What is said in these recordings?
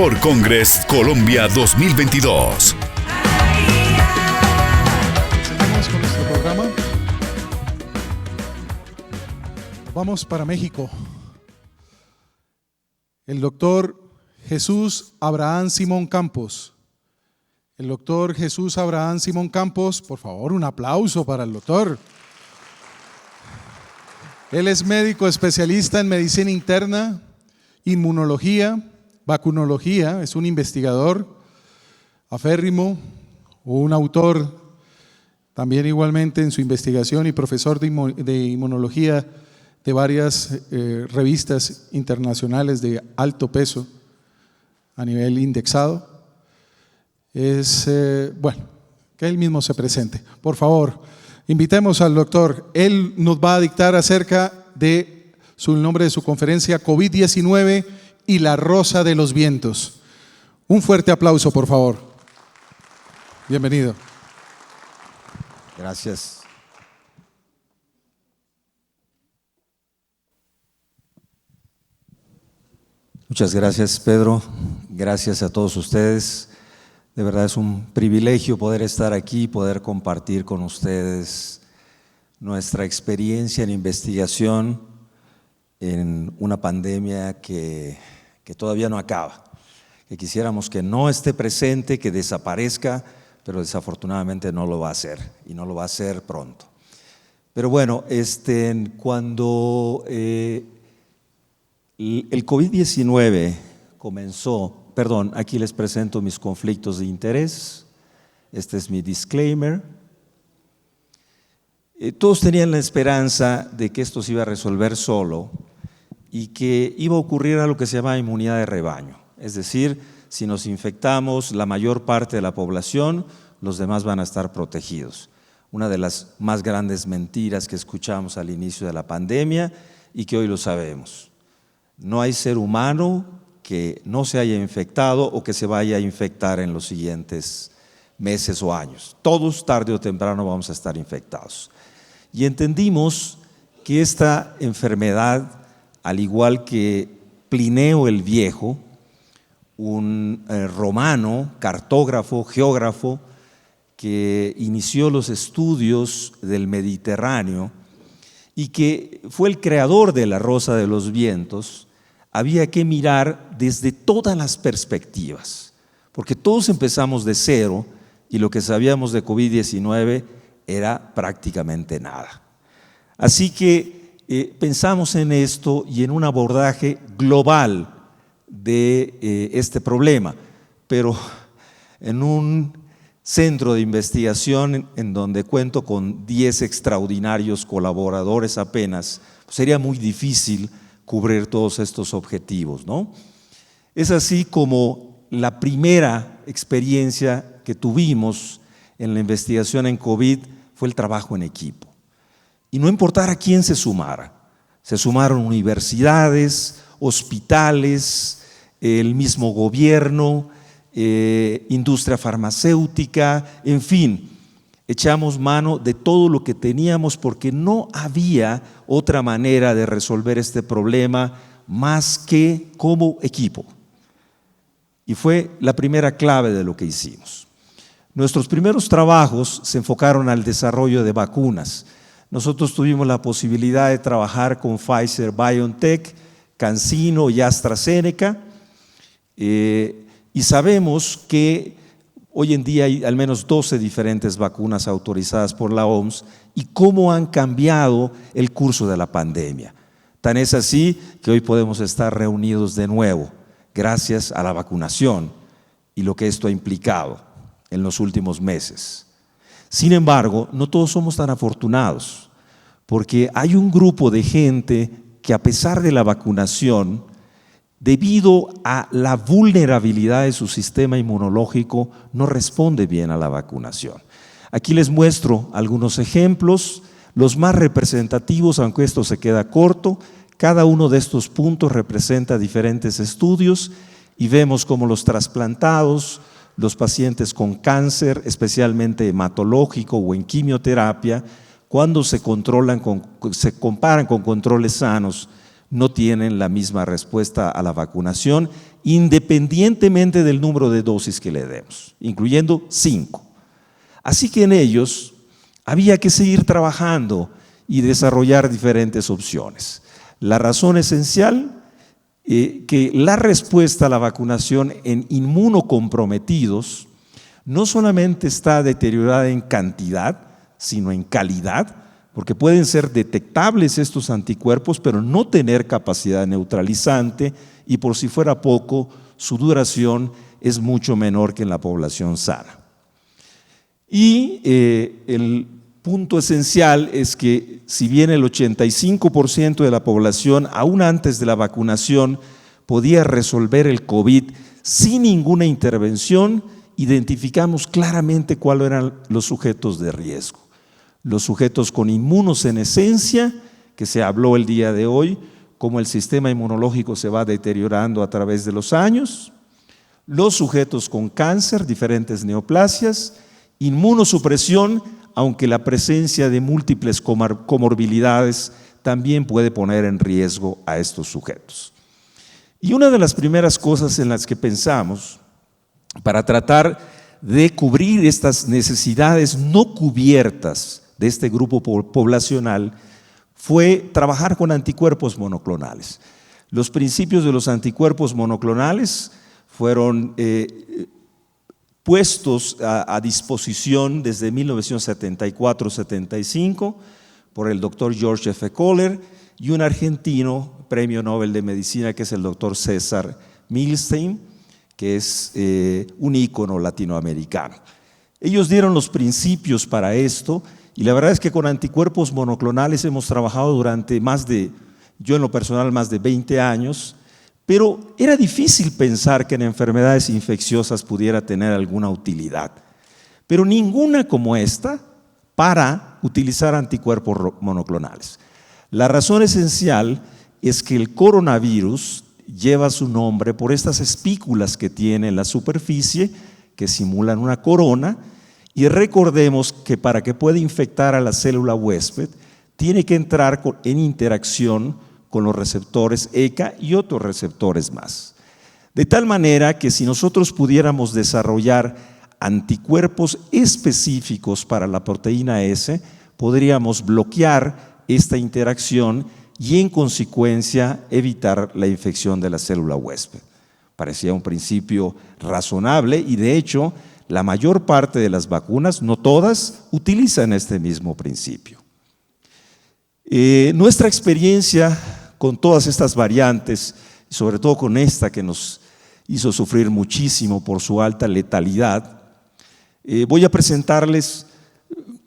World Congress Colombia 2022. Seguimos con nuestro programa. Vamos para México. El doctor Jesús Abraham Simón Campos. El doctor Jesús Abraham Simón Campos, por favor, un aplauso para el doctor. Él es médico especialista en medicina interna, inmunología, vacunología, es un investigador aférrimo, un autor también igualmente en su investigación y profesor de inmunología de varias revistas internacionales de alto peso a nivel indexado. Es, bueno, que él mismo se presente. Por favor, invitemos al doctor. Él nos va a dictar acerca de el nombre de su conferencia, COVID-19 y la rosa de los vientos. Un fuerte aplauso, por favor. Bienvenido. Gracias. Muchas gracias, Pedro. Gracias a todos ustedes. De verdad es un privilegio poder estar aquí, poder compartir con ustedes nuestra experiencia en investigación en una pandemia que todavía no acaba, que quisiéramos que no esté presente, que desaparezca, pero desafortunadamente no lo va a hacer y no lo va a hacer pronto. Pero bueno, cuando el COVID-19 comenzó, perdón, aquí les presento mis conflictos de interés. Este es mi disclaimer. Todos tenían la esperanza de que esto se iba a resolver solo y que iba a ocurrir algo que se llama inmunidad de rebaño. Es decir, si nos infectamos la mayor parte de la población, los demás van a estar protegidos. Una de las más grandes mentiras que escuchamos al inicio de la pandemia y que hoy lo sabemos. No hay ser humano que no se haya infectado o que se vaya a infectar en los siguientes meses o años. Todos tarde o temprano vamos a estar infectados. Y entendimos que esta enfermedad, al igual que Plinio el Viejo, un romano, cartógrafo, geógrafo, que inició los estudios del Mediterráneo y que fue el creador de la rosa de los vientos, había que mirar desde todas las perspectivas, porque todos empezamos de cero y lo que sabíamos de COVID-19 era prácticamente nada. Así que pensamos en esto y en un abordaje global de este problema, pero en un centro de investigación en donde cuento con 10 extraordinarios colaboradores apenas, pues sería muy difícil cubrir todos estos objetivos, ¿no? Es así como la primera experiencia que tuvimos en la investigación en COVID fue el trabajo en equipo. Y no importara quién se sumara. Se sumaron universidades, hospitales, el mismo gobierno, industria farmacéutica, en fin, echamos mano de todo lo que teníamos porque no había otra manera de resolver este problema más que como equipo. Y fue la primera clave de lo que hicimos. Nuestros primeros trabajos se enfocaron al desarrollo de vacunas. Nosotros tuvimos la posibilidad de trabajar con Pfizer, BioNTech, CanSino y AstraZeneca, y sabemos que hoy en día hay al menos 12 diferentes vacunas autorizadas por la OMS y cómo han cambiado el curso de la pandemia. Tan es así que hoy podemos estar reunidos de nuevo gracias a la vacunación y lo que esto ha implicado en los últimos meses. Sin embargo, no todos somos tan afortunados, porque hay un grupo de gente que a pesar de la vacunación, debido a la vulnerabilidad de su sistema inmunológico, no responde bien a la vacunación. Aquí les muestro algunos ejemplos, los más representativos, aunque esto se queda corto. Cada uno de estos puntos representa diferentes estudios y vemos cómo los trasplantados, los pacientes con cáncer, especialmente hematológico o en quimioterapia, cuando se comparan con controles sanos, no tienen la misma respuesta a la vacunación, independientemente del número de dosis que le demos, incluyendo 5. Así que en ellos había que seguir trabajando y desarrollar diferentes opciones. La razón esencial que la respuesta a la vacunación en inmunocomprometidos no solamente está deteriorada en cantidad, sino en calidad, porque pueden ser detectables estos anticuerpos, pero no tener capacidad neutralizante y por si fuera poco, su duración es mucho menor que en la población sana. Y el punto esencial es que si bien el 85% de la población, aún antes de la vacunación, podía resolver el COVID sin ninguna intervención, identificamos claramente cuáles eran los sujetos de riesgo. Los sujetos con inmunosenescencia, que se habló el día de hoy, cómo el sistema inmunológico se va deteriorando a través de los años, los sujetos con cáncer, diferentes neoplasias, inmunosupresión, aunque la presencia de múltiples comorbilidades también puede poner en riesgo a estos sujetos. Y una de las primeras cosas en las que pensamos para tratar de cubrir estas necesidades no cubiertas de este grupo poblacional fue trabajar con anticuerpos monoclonales. Los principios de los anticuerpos monoclonales fueron puestos a disposición desde 1974-75 por el doctor George F. Kohler y un argentino, premio Nobel de Medicina, que es el doctor César Milstein, que es un ícono latinoamericano. Ellos dieron los principios para esto y la verdad es que con anticuerpos monoclonales hemos trabajado durante yo en lo personal, más de 20 años, pero era difícil pensar que en enfermedades infecciosas pudiera tener alguna utilidad, pero ninguna como esta para utilizar anticuerpos monoclonales. La razón esencial es que el coronavirus lleva su nombre por estas espículas que tiene en la superficie que simulan una corona, y recordemos que para que pueda infectar a la célula huésped tiene que entrar en interacción con los receptores ECA y otros receptores más. De tal manera que si nosotros pudiéramos desarrollar anticuerpos específicos para la proteína S, podríamos bloquear esta interacción y en consecuencia evitar la infección de la célula huésped. Parecía un principio razonable y de hecho la mayor parte de las vacunas, no todas, utilizan este mismo principio. Nuestra experiencia con todas estas variantes, sobre todo con esta que nos hizo sufrir muchísimo por su alta letalidad, voy a presentarles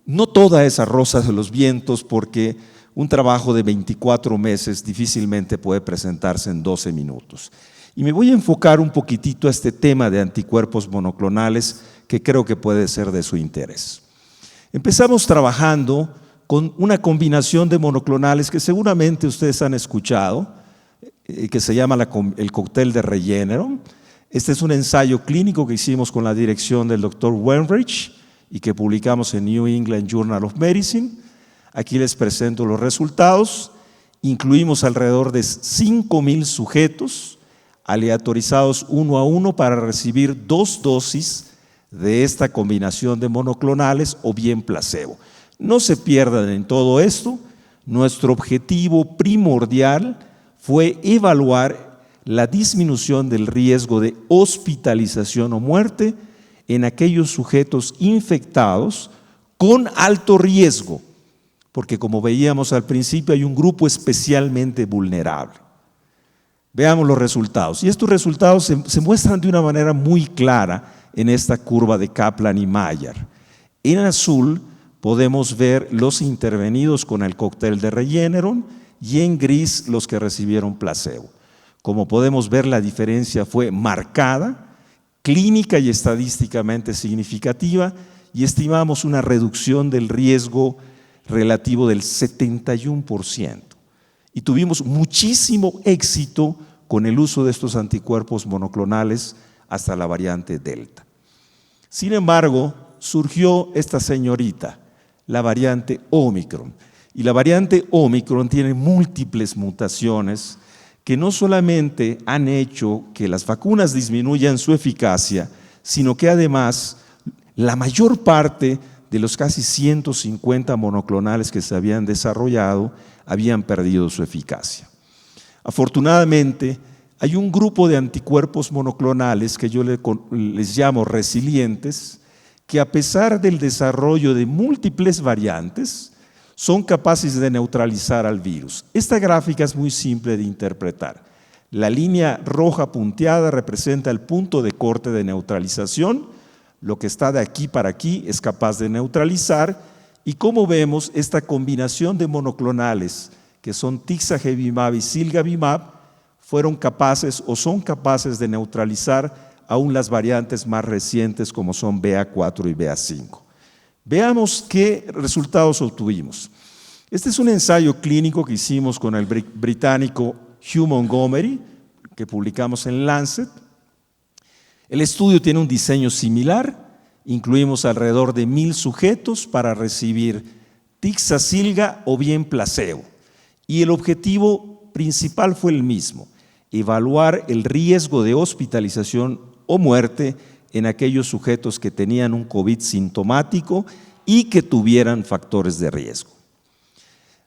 no toda esa rosa de los vientos porque un trabajo de 24 meses difícilmente puede presentarse en 12 minutos. Y me voy a enfocar un poquitito a este tema de anticuerpos monoclonales que creo que puede ser de su interés. Empezamos trabajando con una combinación de monoclonales que seguramente ustedes han escuchado, que se llama el cóctel de Regeneron. Este es un ensayo clínico que hicimos con la dirección del Dr. Wenrich y que publicamos en New England Journal of Medicine. Aquí les presento los resultados. Incluimos alrededor de 5,000 sujetos aleatorizados uno a uno para recibir 2 dosis de esta combinación de monoclonales o bien placebo. No se pierdan en todo esto, nuestro objetivo primordial fue evaluar la disminución del riesgo de hospitalización o muerte en aquellos sujetos infectados con alto riesgo, porque como veíamos al principio hay un grupo especialmente vulnerable. Veamos los resultados. Y estos resultados se muestran de una manera muy clara en esta curva de Kaplan y Mayer. En azul podemos ver los intervenidos con el cóctel de Regeneron y en gris los que recibieron placebo. Como podemos ver, la diferencia fue marcada, clínica y estadísticamente significativa, y estimamos una reducción del riesgo relativo del 71%. Y tuvimos muchísimo éxito con el uso de estos anticuerpos monoclonales hasta la variante Delta. Sin embargo, surgió esta señorita, la variante Omicron, Y la variante Omicron tiene múltiples mutaciones que no solamente han hecho que las vacunas disminuyan su eficacia, sino que además la mayor parte de los casi 150 monoclonales que se habían desarrollado habían perdido su eficacia. Afortunadamente, hay un grupo de anticuerpos monoclonales que yo les llamo resilientes, que a pesar del desarrollo de múltiples variantes, son capaces de neutralizar al virus. Esta gráfica es muy simple de interpretar. La línea roja punteada representa el punto de corte de neutralización. Lo que está de aquí para aquí es capaz de neutralizar, y como vemos, esta combinación de monoclonales, que son tixagevimab y cilgavimab, fueron capaces o son capaces de neutralizar aún las variantes más recientes como son BA4 y BA5. Veamos qué resultados obtuvimos. Este es un ensayo clínico que hicimos con el británico Hugh Montgomery, que publicamos en Lancet. El estudio tiene un diseño similar. Incluimos alrededor de 1,000 sujetos para recibir tixacilga o bien placebo. Y el objetivo principal fue el mismo: evaluar el riesgo de hospitalización o muerte en aquellos sujetos que tenían un COVID sintomático y que tuvieran factores de riesgo.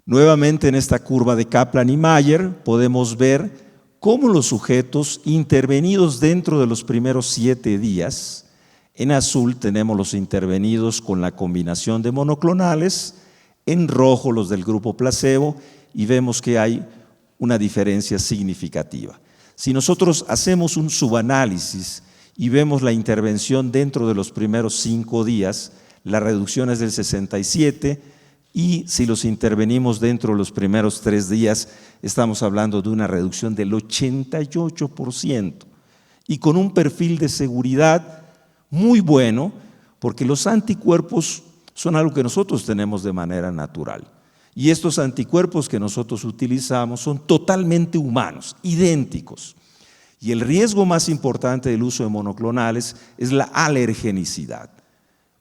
Nuevamente en esta curva de Kaplan y Mayer podemos ver cómo los sujetos intervenidos dentro de los primeros 7 días, en azul tenemos los intervenidos con la combinación de monoclonales, en rojo los del grupo placebo, y vemos que hay una diferencia significativa. Si nosotros hacemos un subanálisis y vemos la intervención dentro de los primeros 5 días, la reducción es del 67%, y si los intervenimos dentro de los primeros 3 días, estamos hablando de una reducción del 88%, y con un perfil de seguridad muy bueno, porque los anticuerpos son algo que nosotros tenemos de manera natural. Y estos anticuerpos que nosotros utilizamos son totalmente humanos, idénticos. Y el riesgo más importante del uso de monoclonales es la alergenicidad.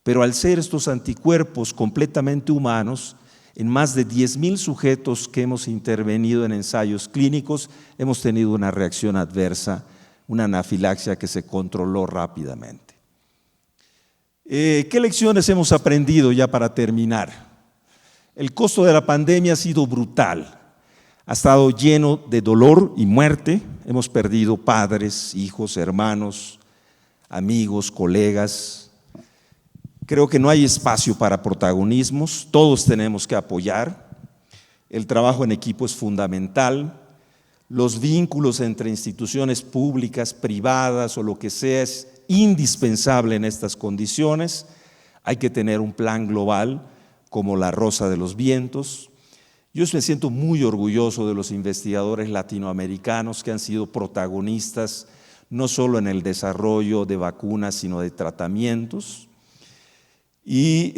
Pero al ser estos anticuerpos completamente humanos, en más de 10,000 sujetos que hemos intervenido en ensayos clínicos, hemos tenido una reacción adversa, una anafilaxia que se controló rápidamente. ¿Qué lecciones hemos aprendido ya para terminar? El costo de la pandemia ha sido brutal. Ha estado lleno de dolor y muerte. Hemos perdido padres, hijos, hermanos, amigos, colegas. Creo que no hay espacio para protagonismos. Todos tenemos que apoyar. El trabajo en equipo es fundamental. Los vínculos entre instituciones públicas, privadas o lo que sea es indispensable en estas condiciones. Hay que tener un plan global como la Rosa de los Vientos. Yo me siento muy orgulloso de los investigadores latinoamericanos que han sido protagonistas no solo en el desarrollo de vacunas, sino de tratamientos. Y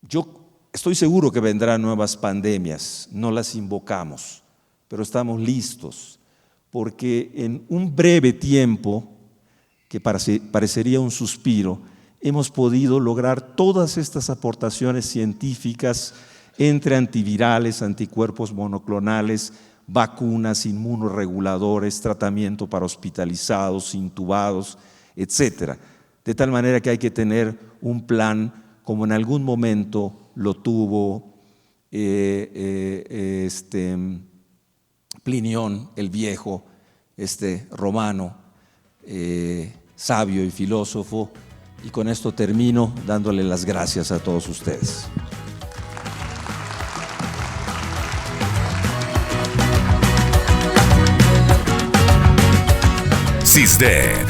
yo estoy seguro que vendrán nuevas pandemias, no las invocamos, pero estamos listos, porque en un breve tiempo, que parecería un suspiro, hemos podido lograr todas estas aportaciones científicas entre antivirales, anticuerpos monoclonales, vacunas, inmunoreguladores, tratamiento para hospitalizados, intubados, etcétera. De tal manera que hay que tener un plan como en algún momento lo tuvo Plinión el Viejo, romano, sabio y filósofo. Y con esto termino dándole las gracias a todos ustedes. CISDED,